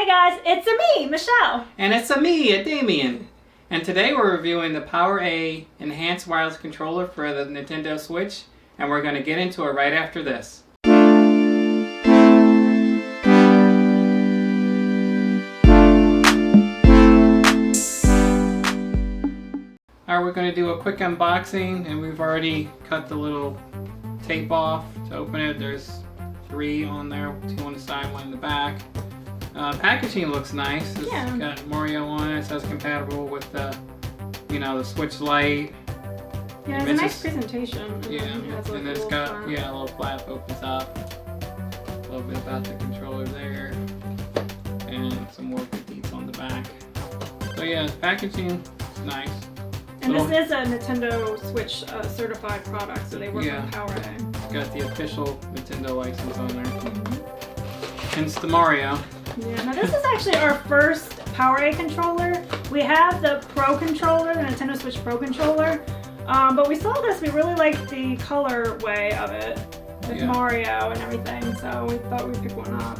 guys, it's me, Michelle. And it's me, Damien. And today we're reviewing the PowerA Enhanced Wireless Controller for the Nintendo Switch. And we're going to get into it right after this. Alright, we're going to do a quick unboxing, and we've already cut the little tape off to open it. There's 3 on there, 2 on the side, 1 in the back. Packaging looks nice. It's got Mario on it. It says compatible with the, the Switch Lite. Yeah, it's a nice presentation. Yeah, and it's got a little flap opens up. A little bit about the controller there, and some more goodies on the back. So yeah, the packaging is nice. And this is a Nintendo Switch certified product, so they work with PowerA. It's got the official Nintendo license on there. Hence the Mario. Yeah, now this is actually our first PowerA controller. We have the Pro controller, the Nintendo Switch Pro controller, but we saw this, we really liked the colorway of it with Mario and everything, so we thought we'd pick one up.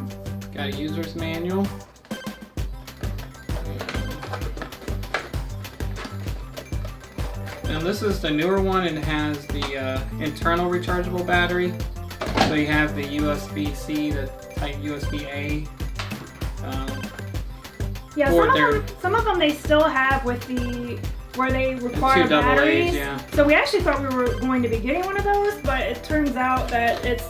Got a user's manual. Now this is the newer one, and it has the internal rechargeable battery. So you have the USB-C, the type USB-A. Yeah, some of them they still have with where they require 2 batteries. AA, So we actually thought we were going to be getting one of those, but it turns out that it's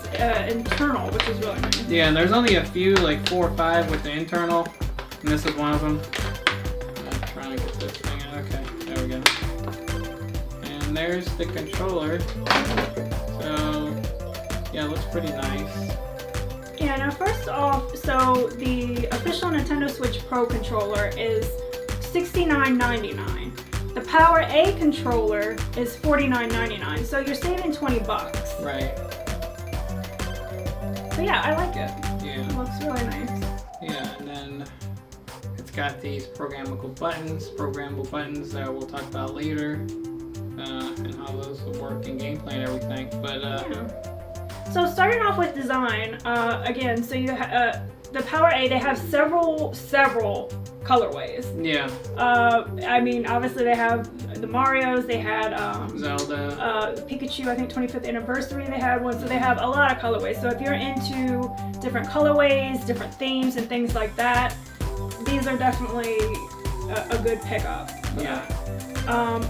internal, which is really nice. Yeah, and there's only a few, like 4 or 5 with the internal, and this is one of them. I'm trying to get this thing out. Okay, there we go. And there's the controller. So yeah, it looks pretty nice. Yeah, now first off, so the official Nintendo Switch Pro controller is $69.99. The PowerA controller is $49.99, so you're saving $20. Right. So yeah, I like it. Yeah. It looks really nice. Yeah, and then it's got these programmable buttons that we'll talk about later, and how those will work in gameplay and everything. But So starting off with design, again, so you the PowerA, they have several colorways. Yeah. I mean, obviously they have the Marios, they had Zelda, Pikachu, I think 25th anniversary they had one, so they have a lot of colorways. So if you're into different colorways, different themes and things like that, these are definitely a good pickup. Yeah.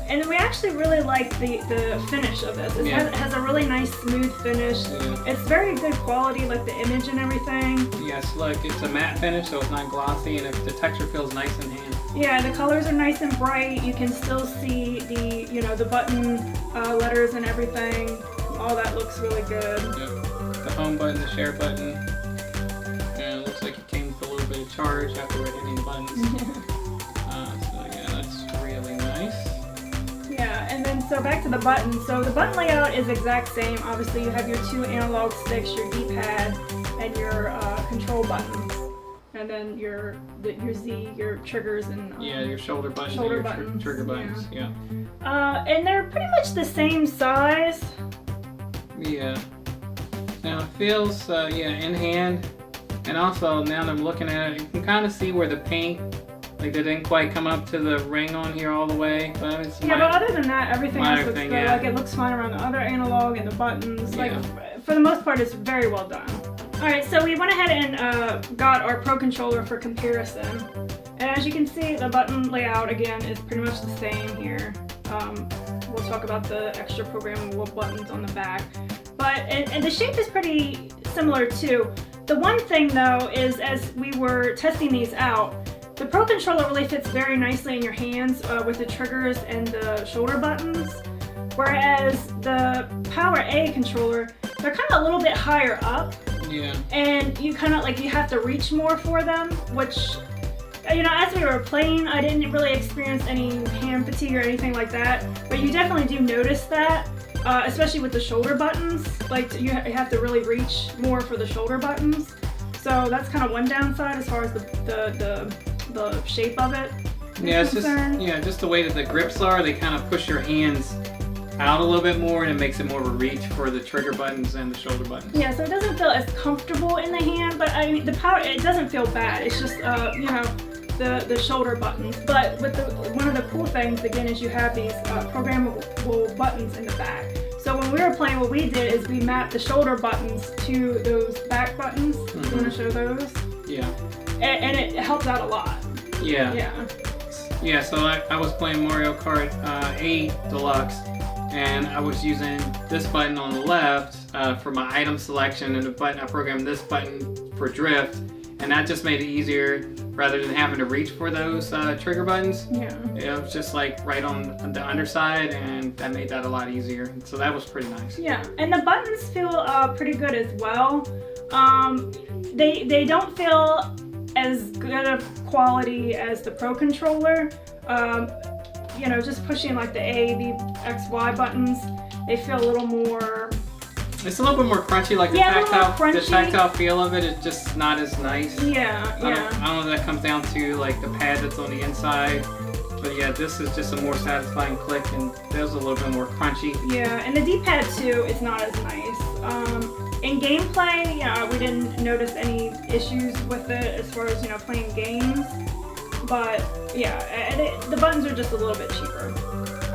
And we actually really like the finish of this. It has a really nice smooth finish. Yeah. It's very good quality, like the image and everything. Yes, look, it's a matte finish, so it's not glossy, and the texture feels nice in hand. Yeah, the colors are nice and bright. You can still see the the button letters and everything. All that looks really good. Yep. The home button, the share button. And it looks like it came with a little bit of charge after hitting the buttons. So back to the buttons. So the button layout is exact same. Obviously you have your 2 analog sticks, your D-pad, and your control buttons. And then your Z, your triggers, and your shoulder buttons, trigger buttons. Yeah. And they're pretty much the same size. Yeah. Now it feels in hand, and also now that I'm looking at it, you can kind of see where the paint. Like they didn't quite come up to the ring on here all the way, but it's but other than that, everything else looks good. Like it looks fine around the other analog and the buttons. Like for the most part, it's very well done. All right, so we went ahead and got our Pro controller for comparison, and as you can see, the button layout again is pretty much the same here. We'll talk about the extra programmable buttons on the back, but and the shape is pretty similar too. The one thing though is, as we were testing these out, the Pro controller really fits very nicely in your hands with the triggers and the shoulder buttons, whereas the PowerA controller, they're kind of a little bit higher up. Yeah. And you kind of you have to reach more for them, which, as we were playing, I didn't really experience any hand fatigue or anything like that, but you definitely do notice that, especially with the shoulder buttons. Like you have to really reach more for the shoulder buttons. So that's kind of one downside as far as the shape of it. Yeah, it's just the way that the grips are. They kind of push your hands out a little bit more, and it makes it more of a reach for the trigger buttons and the shoulder buttons. Yeah, so it doesn't feel as comfortable in the hand, but I mean the power, it doesn't feel bad. It's just you know, the shoulder buttons. But with one of the cool things again is you have these programmable buttons in the back. So when we were playing, what we did is we mapped the shoulder buttons to those back buttons. Mm-hmm. You want to show those? Yeah. And it helps out a lot. Yeah. Yeah. Yeah, so I was playing Mario Kart 8 Deluxe, and I was using this button on the left for my item selection, and I programmed this button for drift, and that just made it easier rather than having to reach for those trigger buttons. Yeah. It was just like right on the underside, and that made that a lot easier. So that was pretty nice. Yeah, and the buttons feel pretty good as well. They don't feel as good of quality as the Pro Controller. You know, just pushing like the A, B, X, Y buttons, they feel a little more... It's a little bit more crunchy, like the tactile feel of it is just not as nice. Yeah, I don't know if that comes down to like the pad that's on the inside. But yeah, this is just a more satisfying click, and feels a little bit more crunchy. Yeah, and the D-pad too is not as nice. In gameplay, we didn't notice any issues with it as far as, you know, playing games. But yeah, the buttons are just a little bit cheaper.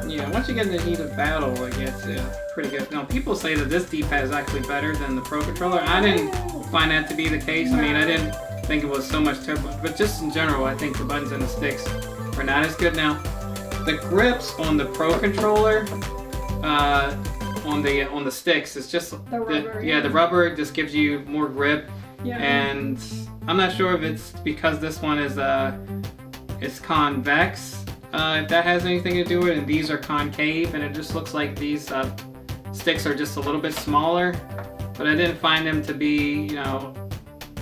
Yeah, once you get in the heat of battle, it gets pretty good. Now, people say that this D-pad is actually better than the Pro Controller. I didn't find that to be the case. No. I mean, I didn't think it was so much turbo, but just in general, I think the buttons and the sticks are not as good. Now, the grips on the Pro Controller, on the sticks, it's just the rubber. The rubber just gives you more grip. Yeah. And I'm not sure if it's because this one is it's convex. If that has anything to do with it, and these are concave, and it just looks like these sticks are just a little bit smaller, but I didn't find them to be, you know,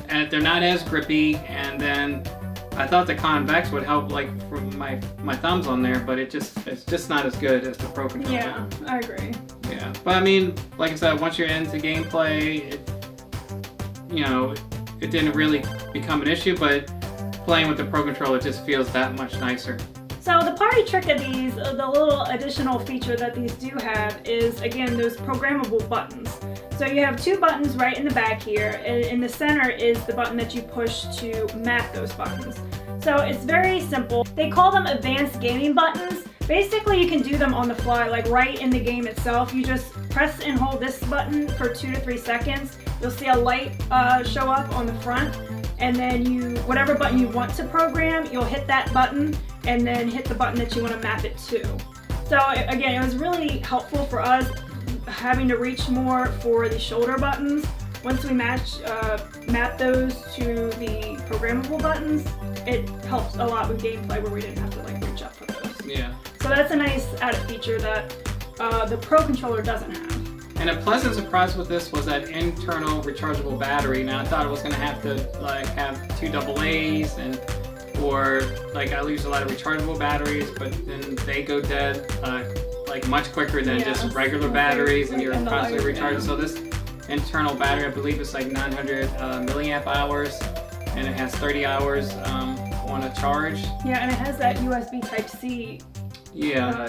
and they're not as grippy, and then I thought the convex would help, like, from my thumbs on there, but it's just not as good as the Pro Controller. Yeah, I agree. Yeah, but I mean, like I said, once you're into gameplay, you know, it didn't really become an issue, but playing with the Pro Controller just feels that much nicer. So the party trick of these, the little additional feature that these do have is, again, those programmable buttons. So you have two buttons right in the back here, and in the center is the button that you push to map those buttons. So it's very simple. They call them advanced gaming buttons. Basically, you can do them on the fly, like right in the game itself. You just press and hold this button for 2 to 3 seconds. You'll see a light show up on the front, and then whatever button you want to program, you'll hit that button and then hit the button that you want to map it to. So again, it was really helpful for us having to reach more for the shoulder buttons. Once we map those to the programmable buttons, it helps a lot with gameplay where we didn't have to like reach up for those. Yeah. So that's a nice added feature that the Pro Controller doesn't have. And a pleasant surprise with this was that internal rechargeable battery. Now I thought it was going to have to like have 2 AA's or like I use a lot of rechargeable batteries, but then they go dead like much quicker than just regular batteries, and you're constantly recharging. So this internal battery, I believe it's like 900 milliamp hours, and it has 30 hours on a charge. Yeah, and it has that USB Type-C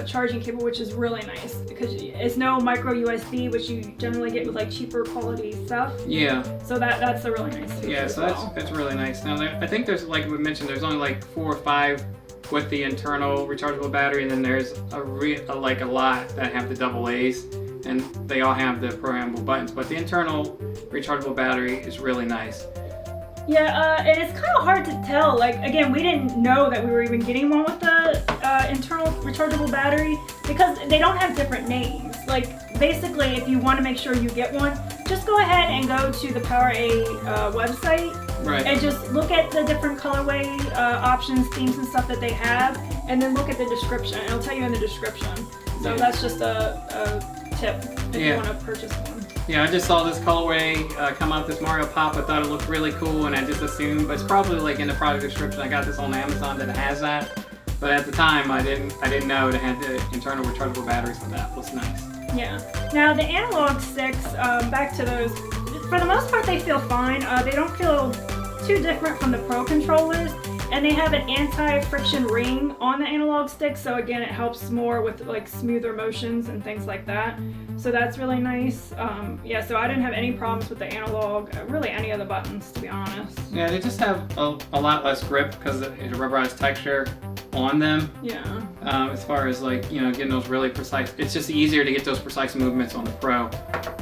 charging cable, which is really nice because it's no micro USB, which you generally get with like cheaper quality stuff. Yeah. So that's a really nice feature. Yeah, so that's really nice. Now I think there's, like we mentioned, there's only like 4 or 5 with the internal rechargeable battery, and then there's a lot that have the AA's, and they all have the programmable buttons. But the internal rechargeable battery is really nice. Yeah, and it's kind of hard to tell. Like, again, we didn't know that we were even getting one with the internal rechargeable battery because they don't have different names. Like, basically, if you want to make sure you get one, just go ahead and go to the PowerA website and just look at the different colorway options, themes, and stuff that they have, and then look at the description. It'll tell you in the description. So that's just a tip if you want to purchase one. Yeah, I just saw this colorway come out, this Mario Pop. I thought it looked really cool, and I just assumed, but it's probably like in the product description. I got this on Amazon that it has that, but at the time I didn't know it had the internal rechargeable batteries, so that was nice. Yeah. Now the analog sticks, back to those. For the most part, they feel fine. They don't feel too different from the Pro Controllers. And they have an anti-friction ring on the analog stick, so again, it helps more with like smoother motions and things like that. So that's really nice. Yeah, so I didn't have any problems with the analog, really any of the buttons, to be honest. Yeah, they just have a lot less grip because of the rubberized texture on them. Yeah. As far as like, you know, getting those really precise, it's just easier to get those precise movements on the Pro.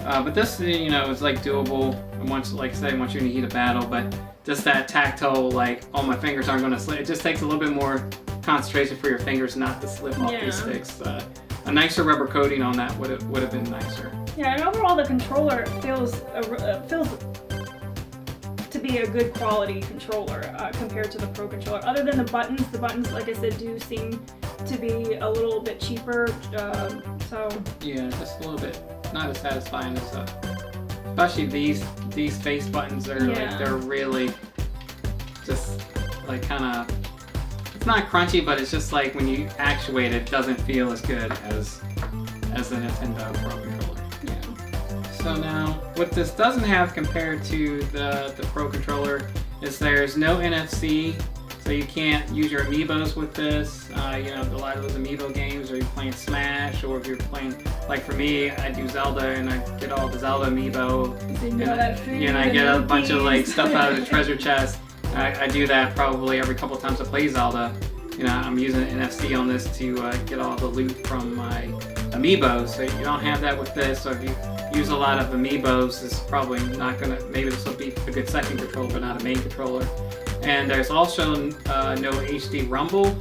But this, you know, is like doable once, like I said, once you're in the heat of battle, but just that tactile, like, oh, my fingers aren't going to slip. It just takes a little bit more concentration for your fingers not to slip off these sticks. A nicer rubber coating on that would have been nicer. Yeah, and overall the controller feels to be a good quality controller compared to the Pro controller. Other than the buttons, like I said, do seem to be a little bit cheaper. So yeah, just a little bit not as satisfying as especially these face buttons are like they're really just like kind of, it's not crunchy, but it's just like when you actuate it doesn't feel as good as the Nintendo Pro controller. Yeah. So now what this doesn't have compared to the Pro controller is there's no NFC, so you can't use your amiibos with this. You know, a lot of those amiibo games, or you're playing Smash, or if you're playing, like for me, I do Zelda and I get all the Zelda amiibo, and I get a bunch of like stuff out of the treasure chest. I do that probably every couple of times I play Zelda. You know, I'm using NFC on this to get all the loot from my amiibos. So you don't have that with this. So if you use a lot of amiibos, it's probably not gonna. Maybe this will be a good second controller, but not a main controller. And there's also no HD rumble.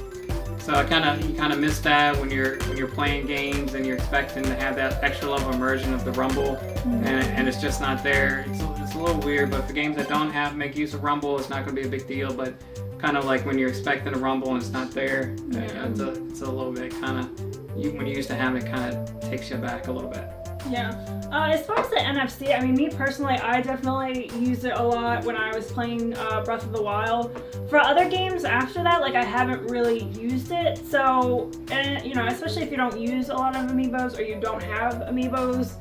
So you kind of miss that when you're playing games and you're expecting to have that extra level immersion of the rumble, and it's just not there. It's a little weird, but for games that don't make use of rumble, it's not going to be a big deal. But kind of like when you're expecting a rumble and it's not there, it's a little bit kind of, when you used to have it, kind of takes you back a little bit. Yeah. As far as the NFC, I mean, me personally, I definitely used it a lot when I was playing Breath of the Wild. For other games after that, like, I haven't really used it. So, and you know, especially if you don't use a lot of amiibos or you don't have amiibos,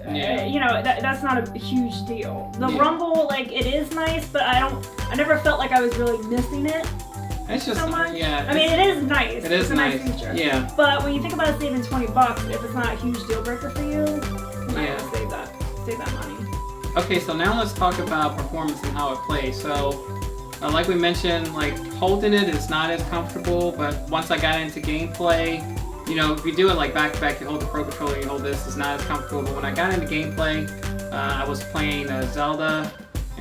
you know, that's not a huge deal. The rumble, like, it is nice, but I never felt like I was really missing it. It's just, so much. Yeah. I mean, it is nice. It's a nice feature. Yeah. But when you think about saving $20, if it's not a huge deal breaker for you, you might want to save that money. Okay, so now let's talk about performance and how it plays. So, like we mentioned, like holding it is not as comfortable, but once I got into gameplay, you know, if you do it like back to back, you hold the Pro controller, you hold this, it's not as comfortable. But when I got into gameplay, I was playing Zelda.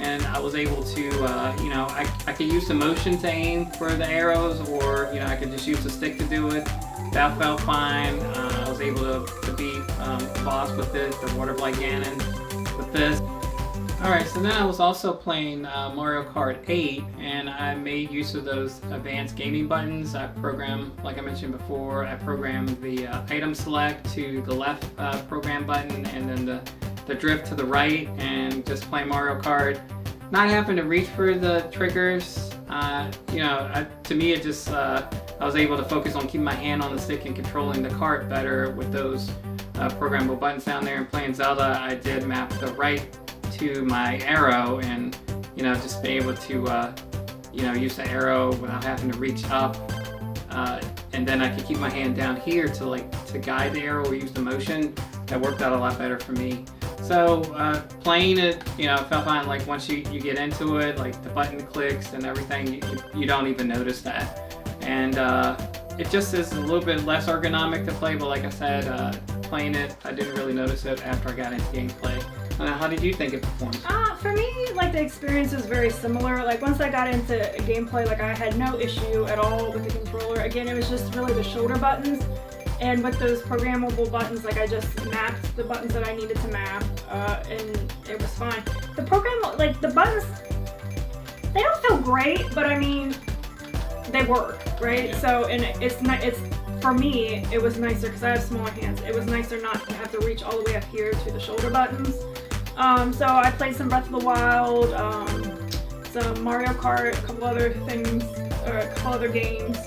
And I was able to, you know, I could use the motion to aim for the arrows, or, you know, I could just use the stick to do it. That felt fine. I was able to beat the boss with it, the Water Blight Ganon with this. Alright, so then I was also playing Mario Kart 8, and I made use of those advanced gaming buttons. I programmed, like I mentioned before, I programmed the item select to the left program button, and then the drift to the right, and just play Mario Kart. Not having to reach for the triggers, you know, to me it just, I was able to focus on keeping my hand on the stick and controlling the cart better with those programmable buttons down there. And playing Zelda, I did map the right to my arrow, and, you know, just be able to, you know, use the arrow without having to reach up. And then I could keep my hand down here to guide the arrow or use the motion. That worked out a lot better for me. So playing it, you know, felt fine. Like once you get into it, like the button clicks and everything, you don't even notice that. And it just is a little bit less ergonomic to play, but like I said, playing it, I didn't really notice it after I got into gameplay. How did you think it performed? For me, like, the experience was very similar. Like, once I got into gameplay, like, I had no issue at all with the controller. Again, it was just really the shoulder buttons. And with those programmable buttons, like, I just mapped the buttons that I needed to map, and it was fine. The buttons, they don't feel great, but I mean, they work, right? Yeah. So, and it's for me, it was nicer because I have smaller hands. It was nicer not to have to reach all the way up here to the shoulder buttons. So I played some Breath of the Wild, some Mario Kart, a couple other things, or a couple other games.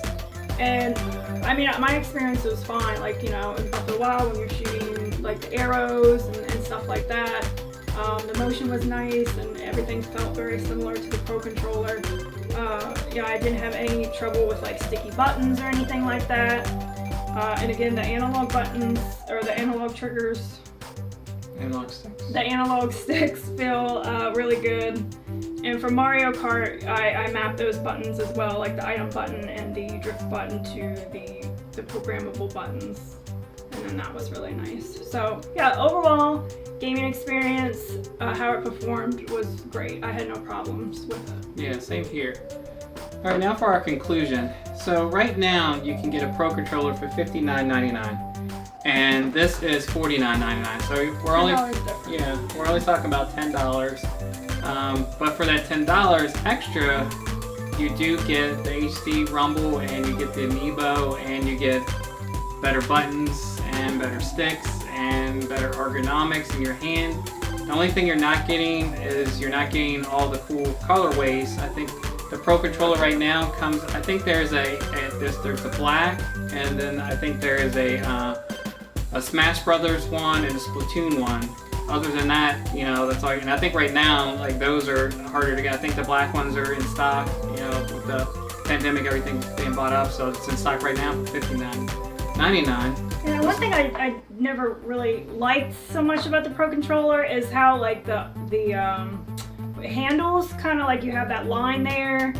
And I mean, my experience was fine. Like, you know, in Breath of the Wild, when you're shooting like the arrows and stuff like that, the motion was nice and everything felt very similar to the Pro controller. Yeah, I didn't have any trouble with like sticky buttons or anything like that. And again, the analog buttons, or the analog triggers, the analog sticks feel really good. And for Mario Kart, I mapped those buttons as well, like the item button and the drift button to the programmable buttons. And then that was really nice. So yeah, overall, gaming experience, how it performed was great. I had no problems with it. Yeah, same here. All right, now for our conclusion. So right now, you can get a Pro Controller for $59.99, and this is $49.99. So we're only we're only talking about $10. But for that $10 extra, you do get the HD Rumble, and you get the Amiibo, and you get better buttons and better sticks and better ergonomics in your hand. The only thing you're not getting is you're not getting all the cool colorways. I think the Pro Controller right now comes, I think there's there's a black, and then I think there is a Smash Brothers one and a Splatoon one. Other than that, you know, that's all. And I think right now, like, those are harder to get. I think the black ones are in stock, you know, with the pandemic, everything's being bought up, so it's in stock right now for $59.99. Yeah, one thing I never really liked so much about the Pro Controller is how, like, the handles, kind of like you have that line there,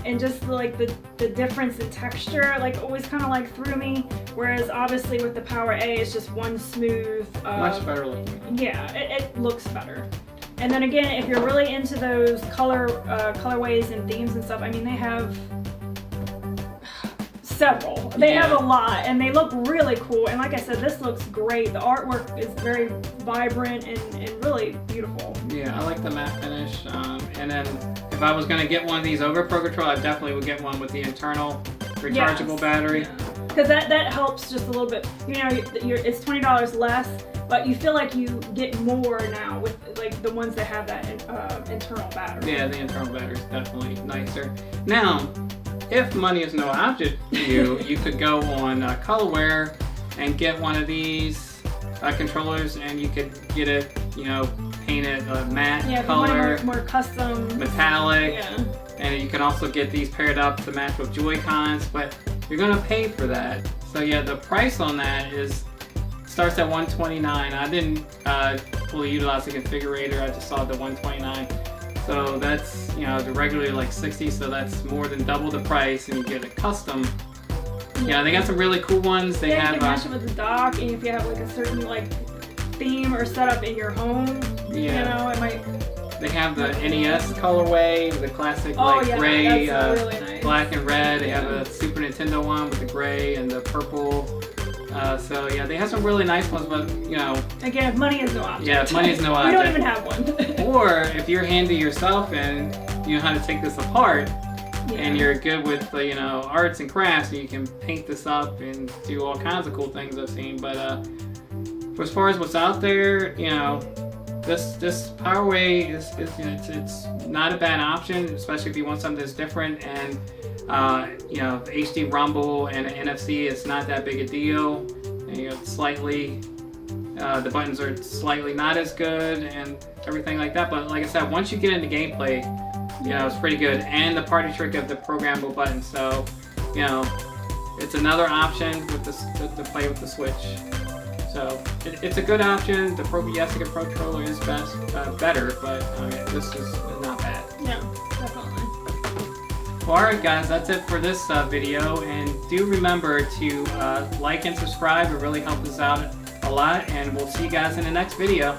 and just like the difference in texture, like, always kind of like threw me. Whereas obviously with the PowerA, it's just one smooth. Much better looking. Yeah, it looks better. And then again, if you're really into those colorways and themes and stuff, I mean, they have several. They have a lot, and they look really cool. And like I said, this looks great. The artwork is very vibrant and really beautiful. Yeah, I like the matte finish. And then if I was going to get one of these over Pro Controller, I definitely would get one with the internal rechargeable battery. Because that helps just a little bit. You know, it's $20 less, but you feel like you get more now with like the ones that have that internal battery. Yeah, the internal battery is definitely nicer. Now, if money is no object to you, you could go on Colorware and get one of these controllers, and you could get it, you know, painted matte color, more custom, metallic, and you can also get these paired up to match with Joy-Cons, but you're gonna pay for that. So yeah, the price on that starts at $129. I didn't fully utilize the configurator. I just saw the $129. So that's, you know, the regularly like $60, so that's more than double the price, and you get a custom. Yeah, they got some really cool ones. They have, you can match it with the dock, and if you have like a certain like theme or setup in your home, you know, it might. They have the NES colorway, the classic gray, really nice. Black and red. They have a Super Nintendo one with the gray and the purple. So yeah, they have some really nice ones, but you know. Again, if money is no object. Yeah, if money is no object. We don't even have one. Or if you're handy yourself and you know how to take this apart, and you're good with you know, arts and crafts, and you can paint this up and do all kinds of cool things I've seen. But as far as what's out there, you know, this PowerA it's not a bad option, especially if you want something that's different. And you know, the HD Rumble and NFC, it's not that big a deal. And, you know, slightly, the buttons are slightly not as good and everything like that. But like I said, once you get into gameplay, you know, it's pretty good. And the party trick of the programmable buttons. So, you know, it's another option with to play with the Switch. So it's a good option. The Pro Controller is better, but this is not bad. Yeah, definitely. Well, alright guys, that's it for this video, and do remember to like and subscribe. It really helps us out a lot, and we'll see you guys in the next video.